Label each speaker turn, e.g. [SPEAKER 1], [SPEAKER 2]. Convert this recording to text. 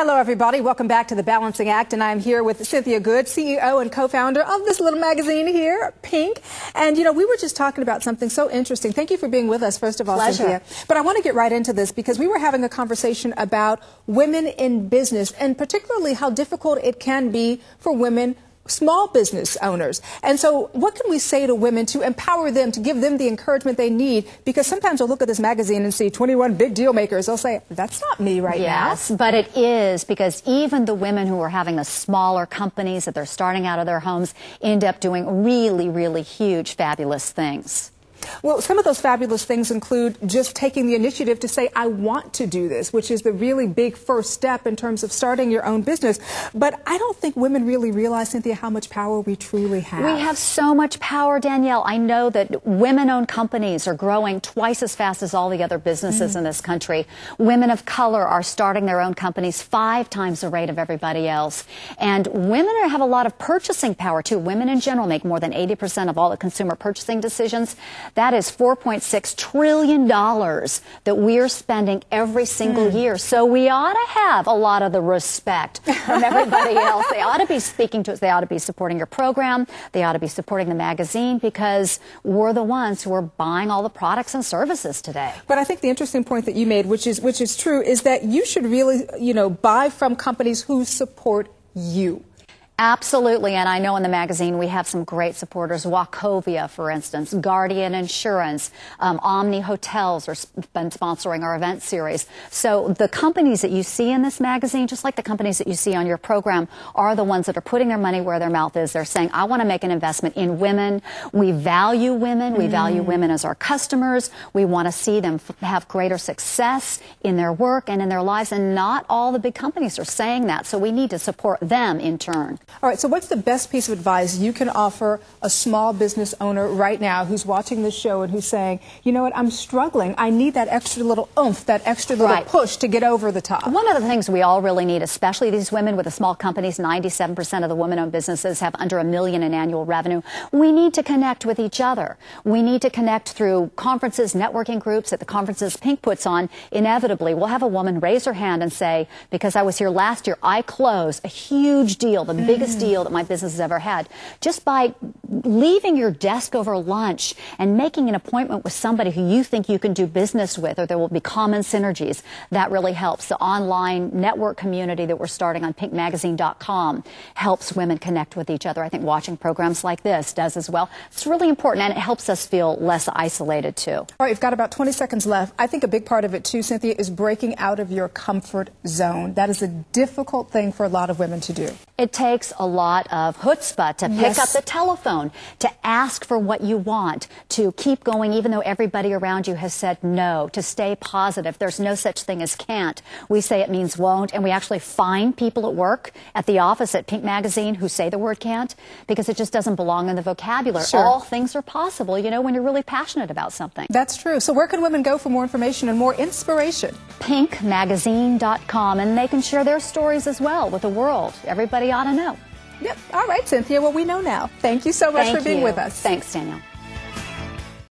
[SPEAKER 1] Hello, everybody. Welcome back to The Balancing Act, and I'm here with Cynthia Good, CEO and co-founder of this little magazine here, Pink. And, you know, we were just talking about something so interesting. Thank you for being with us, first of all,
[SPEAKER 2] Pleasure.
[SPEAKER 1] Cynthia. But I want to get right into this because we were having a conversation about women in business and particularly how difficult it can be for women small business owners. And so what can we say to women to empower them, to give them the encouragement they need? Because sometimes they'll look at this magazine and see 21 big deal makers. They'll say, that's not me right now.
[SPEAKER 2] Yes, but it is, because even the women who are having the smaller companies that they're starting out of their homes end up doing really, really huge, fabulous things.
[SPEAKER 1] Well, some of those fabulous things include just taking the initiative to say, I want to do this, which is the really big first step in terms of starting your own business. But I don't think women really realize, Cynthia, how much power we truly have.
[SPEAKER 2] We have so much power, Danielle. I know that women-owned companies are growing twice as fast as all the other businesses in this country. Women of color are starting their own companies 5 times the rate of everybody else. And women have a lot of purchasing power, too. Women in general make more than 80% of all the consumer purchasing decisions. That is $4.6 trillion that we're spending every single year. So we ought to have a lot of the respect from everybody else. They ought to be speaking to us. They ought to be supporting your program. They ought to be supporting the magazine, because we're the ones who are buying all the products and services today.
[SPEAKER 1] But I think the interesting point that you made, which is true, is that you should really, buy from companies who support you.
[SPEAKER 2] Absolutely, and I know in the magazine we have some great supporters. Wachovia, for instance, Guardian Insurance, Omni Hotels have been sponsoring our event series. So the companies that you see in this magazine, just like the companies that you see on your program, are the ones that are putting their money where their mouth is. They're saying, I want to make an investment in women. We value women. We value women as our customers. We want to see them have greater success in their work and in their lives, and not all the big companies are saying that, so we need to support them in turn.
[SPEAKER 1] All right, so what's the best piece of advice you can offer a small business owner right now who's watching this show and who's saying, you know what, I'm struggling. I need that extra little oomph, that extra little push to get over the top.
[SPEAKER 2] One of the things we all really need, especially these women with the small companies, 97% of the women-owned businesses have under $1 million in annual revenue. We need to connect with each other. We need to connect through conferences, networking groups that the conferences Pink puts on. Inevitably, we'll have a woman raise her hand and say, because I was here last year, I closed a huge deal, the biggest deal that my business has ever had. Just by leaving your desk over lunch and making an appointment with somebody who you think you can do business with, or there will be common synergies, that really helps. The online network community that we're starting on pinkmagazine.com helps women connect with each other. I think watching programs like this does as well. It's really important, and it helps us feel less isolated, too.
[SPEAKER 1] All right, we've got about 20 seconds left. I think a big part of it, too, Cynthia, is breaking out of your comfort zone. That is a difficult thing for a lot of women to do.
[SPEAKER 2] It takes a lot of chutzpah to pick up the telephone, to ask for what you want, to keep going even though everybody around you has said no, to stay positive. There's no such thing as can't. We say it means won't, and we actually find people at work, at the office, at Pink Magazine, who say the word can't, because it just doesn't belong in the vocabulary.
[SPEAKER 1] Sure.
[SPEAKER 2] All things are possible, when you're really passionate about something.
[SPEAKER 1] That's true. So where can women go for more information and more inspiration?
[SPEAKER 2] Pinkmagazine.com, and they can share their stories as well with the world. Everybody ought to know.
[SPEAKER 1] Yep. All right, Cynthia. Well, we know now. Thank you so much for being with us.
[SPEAKER 2] Thanks, Danielle.